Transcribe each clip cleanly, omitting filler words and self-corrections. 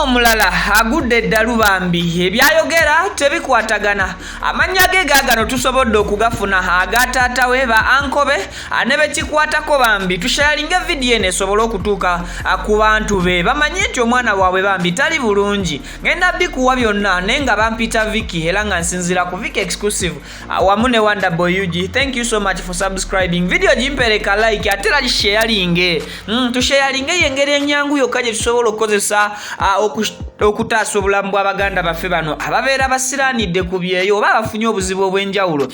omulala agudde eddalu bambi ebyayogera tebikwatagana amanya ge gaagano tusobodde okugafuna agataata we ba ankobe ne bekikwatako bambi tushayalinga vidiyo eno esobole okutuuka ku bantu be bamanye nti omwana waabwe bambi tali bulungi ngenda bikuwa byonna naye nga bampita Vicky era nga nsinzira ku Vicky exclusive wamu ne Wonderboy UG. Thank you so much for subscribing. Video jimpereka like ate era gishayalinge tushayalinge yengeri enyangu yokka gye tusobola okukozesa okutaasa obulamu bw'abaganda baffe bano ababeera basiraanidde ku byeyo oba bafunye obuzibu obw'enjawulo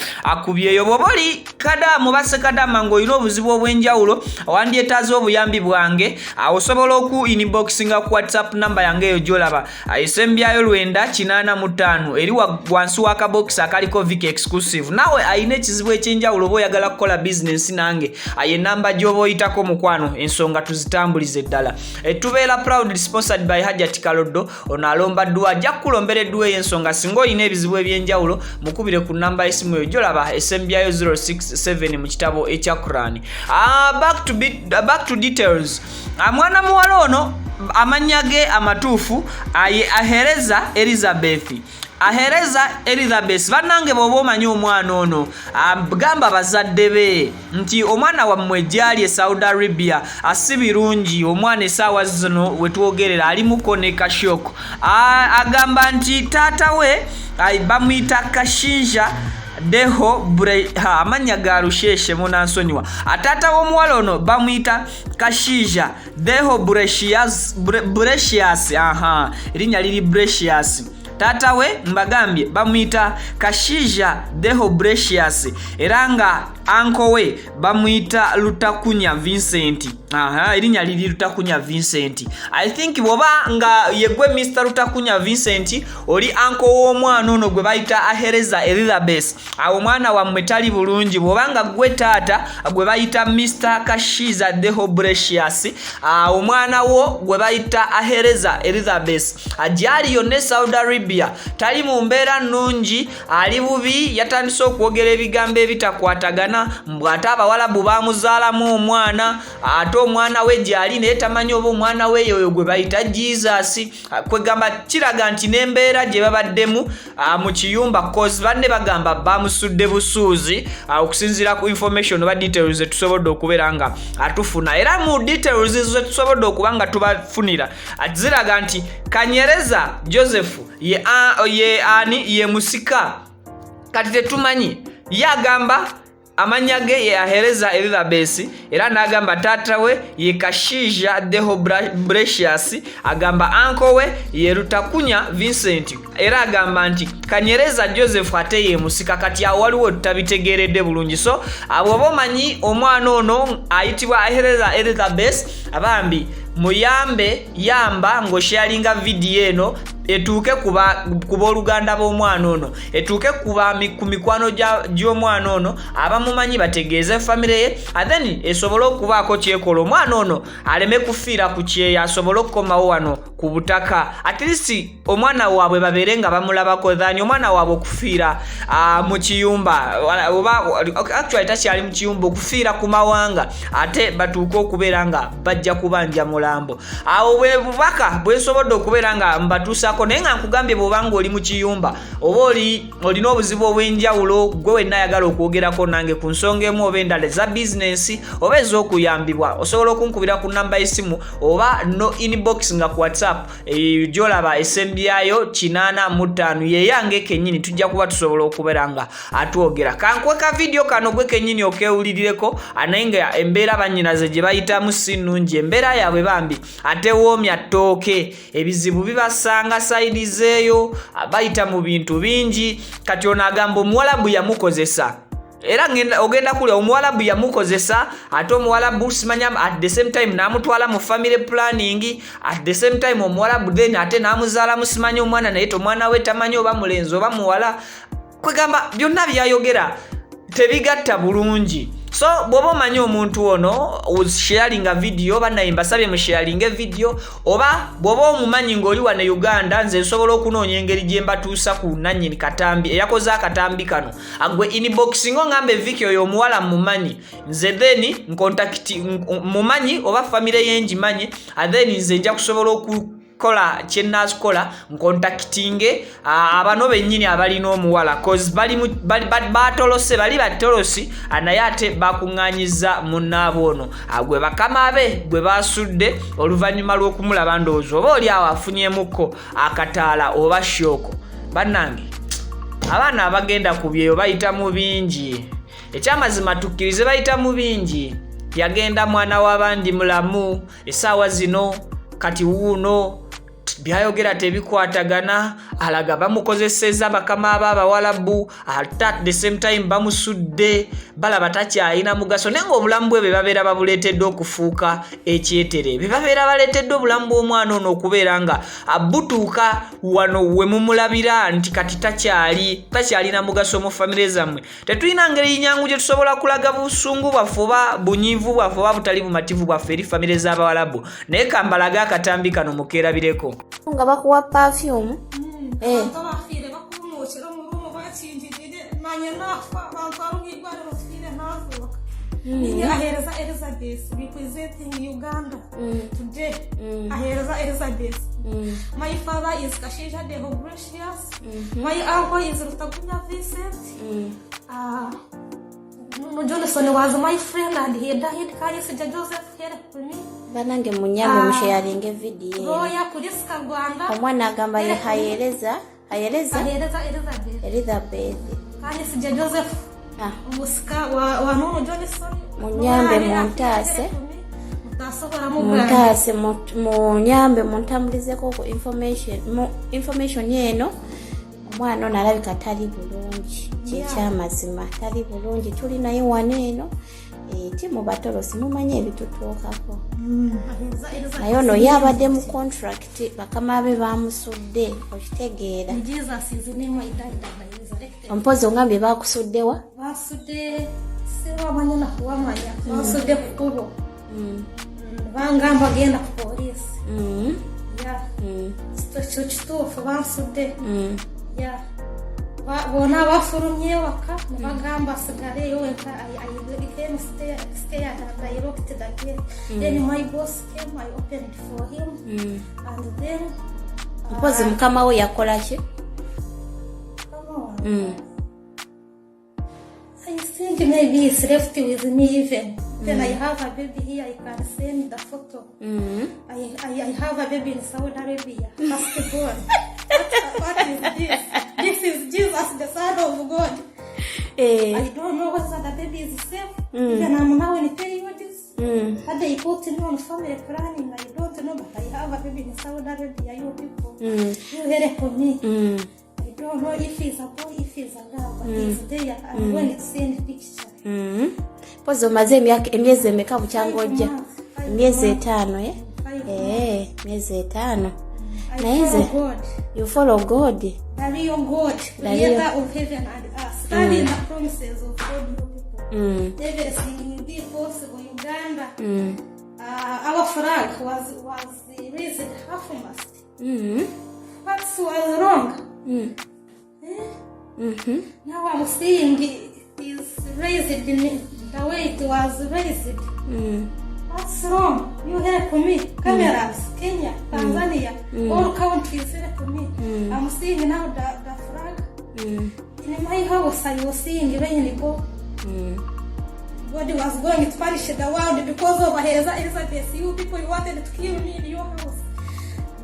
ku byeyo bw'oba oli kadamu basse kadama ng'olina obuzibu obw'enjawulo wandyetaaza obuyambi bwange osobola oku inboxinga ku WhatsApp namba yange eyo gy'olaba esembyayo 985 eri wansi w'akabokisi akaliko Vicky exclusive. Naawe ayina ekizibu ekyenjawulo oba oyagala kukola bizinensi nange ye namba gy'oba oyitako mukwano ensonga tuzitambulize ddala. Tubeera proudly sponsored by Hajat Kaloddo. Ono alomba dduwa ajja kukulombera edduwa ey'ensonga singa olina ebizibu ebyenjawulo mukubire ku namba y'essimu eyo gy'olaba esembyayo 067 mu kitabo ekya Quran. Back to details. Mwana muwala ono amanya ge amatuufu ahereza Elizabeth banange bwoba omanyi omwana ono gamba bazadde be nti omwana wammwe gyali e Saudi Arabia si birungi omwana essaawa zino wetwogerera alimuko ne kashoko agamba nti taata we bamuyita Kashinja Deho amanya ga Rusheshe munansonyiwa atata w'omuwala ono bamuyita Kashinja Deho Brecious erinnya liri Brecious. Tata we mbagambye bamuyita Kashinja Deho Brecious era nga anko we bamuyita Lutakunya Vincent. Erinnya liri Lutakunya Vincent. I think bwoba nga yegwe Mr. Lutakunya Vincent oli anko w'omwana ono gwe bayita ahereza Elizabeth omwana wammwe tali bulungi bwoba nga gwe taata gwe bayita Mr. Kashinja Deho Brecious omwana wo gwe bayita ahereza Elizabeth ajali yonne Saudi Arabia tali mu mbeera nnungi ali bubi yatandise okwogera ebigambo ebitakwatagana mbw'ate abawalabu bamuzaalamu omwana ate omwana we gyali naye tamanyi oba omwana we yoyo gwe bayita Jesus kwegamba kiraga nti n'embeera gye babaddemu mu kiyumba cause banne bagamba bamusudde busuuzi okusinziira ku information oba details zetusobodde okubeera nga atufuna era mu details zetusobodde okuba nga tubafunira ziraga nti Kanyereza Joseph ye musika kati tetumanyi yagamba amanya ge ye ahereza Elizabeth era n'agamba taata we ye Kashinja Deho Brecious agamba anko we ye Lutakunya Vincent era agamba nti Kanyereza Joseph ate ye musika kati waliwo tutabitegeredde bulungi so bwoba omanyi omwana ono ayitibwa ahereza Elizabeth abambi muyambe yamba ng'osharinga vidiyo eno etuuke kuba oluganda b'omwana ono etuuke ku mikwano gy'omwana ono abamumanyi bategeeze famire ye then esobole okubaako kyekola omwana ono aleme kufiira ku kyeyo asobole okukomawo wano ku butaka at least omwana waabwe babeere nga bamulabako thani omwana waabwe okufiira mu kiyumba oba actually takyali mu kiyumba okufiira ku mawanga ate batuuke okubeera nga bajja kubanja mulambo awo bwe bubaka bwesobodde okubeera nga mbatuusa naye nga nkugambye bw'obanga oli mu kiyumba oba olina obuzibu obw'enjawulo gwe wenna ayagala okwogerako nange ku nsonga emu oba endala eza bizinensi oba ez'okuyambibwa osobola okunkubira ku namba y'essimu oba no inbox nga ku WhatsApp gy'olaba esembyayo 885 yeyange kennyini tujja kuba tusobola okubeera nga atwogera kankweka vidiyo kano gwe kennyini okewulirireko naye nga embeera bannyinaze gye bayitamu si nnungi embeera yaabwe bambi ate woomya ttooke ebizibu bibasanga sides eyo bayita mu bintu bingi kati ono agamba omuwalabu yamukozesa era ogenda kulya omuwalabu yamukozesa ate omuwalabu simanya at the same time namutwala mu family planning at the same time omuwalabu then ate namuzaala musimanya omwana naye omwana we tamanyi oba mulenzi oba muwala kwegamba byonna byayogera tebigatta bulungi. So bwoba omanyi omuntu ono sharinga video banaye mbasabye mu sharinga video oba bwoba omumanyi ng'oli wane Uganda nze nsobola okunoonya engeri gye mbatuusa ku nannyini katambi eyakoze akatambi kano agwe inboxing ngambe Vicky oyo omuwala mumanyi nze then contact mumanyi oba family yengi manyi then nze nja kusobola kola kyennakola nkontaktinge abano bennyini abalina omuwala cause bali batolose bali batolosi naye ate bakuŋŋaanyiza munnaabo ono gwe bakama be gwe basudde oluvannyuma lw'okumulaba ndowooza oba oli awo afunyemukko akataala oba shoko. Bannange abaana abagenda ku byeyo bayita mu bingi, ekyamazima tukkirize bayita mu bingi. Yagenda mwana w'abandi mulamu essaawa zino kati wuuno byayogera tebikwatagana, alaga bamukozeseza bakama ab'Abawalabu at the same time bamusudde balaba takyalina mugaso, naye ng'obulamu bwe babeera babuleetedde okufuuka ekyetere, be babeera baleetedde obulamu bw'omwana ono okubeera nga butuuka wano we mumulabira nti kati takyalina mugaso mu famire zammwe. Tetulina ngeri nyangu gye tusobola kulaga busungu bwaffe oba bunyiivu bwaffe oba butali bumativu bwaffe eri famire z'Abawalabu, naye kambalaga akatambi kano mukeerabireko. Nga bakuwa perfume ahereza Elizabeth representing Uganda today. Ahereza Elizabeth. My father is Kashija Deho Gracious. My uncle is Rutagunya Vincent. Johnson was my friend and he died. Kayisija Joseph here for me. Banange munyambe musharinge video. Roya kulisica Rwanda. Omwana agamba ye hayereza Elizabeth. Kayisija Joseph. Musika wa Nuno Johnson. Munyambe muntase munyambe muntambulizeko ko information yeno. Omwana ono alabika tali bulungi, kyekyamazima tali bulungi. Tuli naye wano eno ti mu batolosi mumanye ebitutuukako. Naye ono yabadde mu contract bakama be bamusudde, okitegeera. Ompozi ongambye bakusuddewa? Basudde sewamanya kuwamanya, basudde ku kubo. Bangamba genda ku poliisi. Kituufu bansudde. Bona bafulumye waka bagamba sigaleyo weka I became scared and I locked the gate. Then my boss came, I opened for him and then Mpozi mukama we yakola ki? I think maybe he's left with me even. Then I have a baby here, I can send the photo. I have a baby in Saudi Arabia. First born. What is this? This is Jesus, the Son of God. I don't know whether the baby is safe. Even I'm now in periods. Had they put me on family planning, I don't know, but I have a baby in Saudi Arabia. You people, you help me. I don't know if he's a boy, if he's a girl, but he's there. I'm going to send picture. Pozo maze emyezi emeka bukyangojja? Emyezi 5 myezi 5. You follow God. The real God, creator of heaven and earth. Stand in the promises of God, you people. Everything will be possible. Uganda, our flag was raised half-mast. What was wrong? Now I'm seeing it is raised in the way it was raised. What's wrong? You help me. Cameras, Kenya, Tanzania, all countries help me. I'm seeing now the flag. In my house, I was seeing rainbow. God was going to punish the world because of Elizabeth. You people, you wanted to kill me in your house.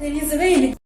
There is rain.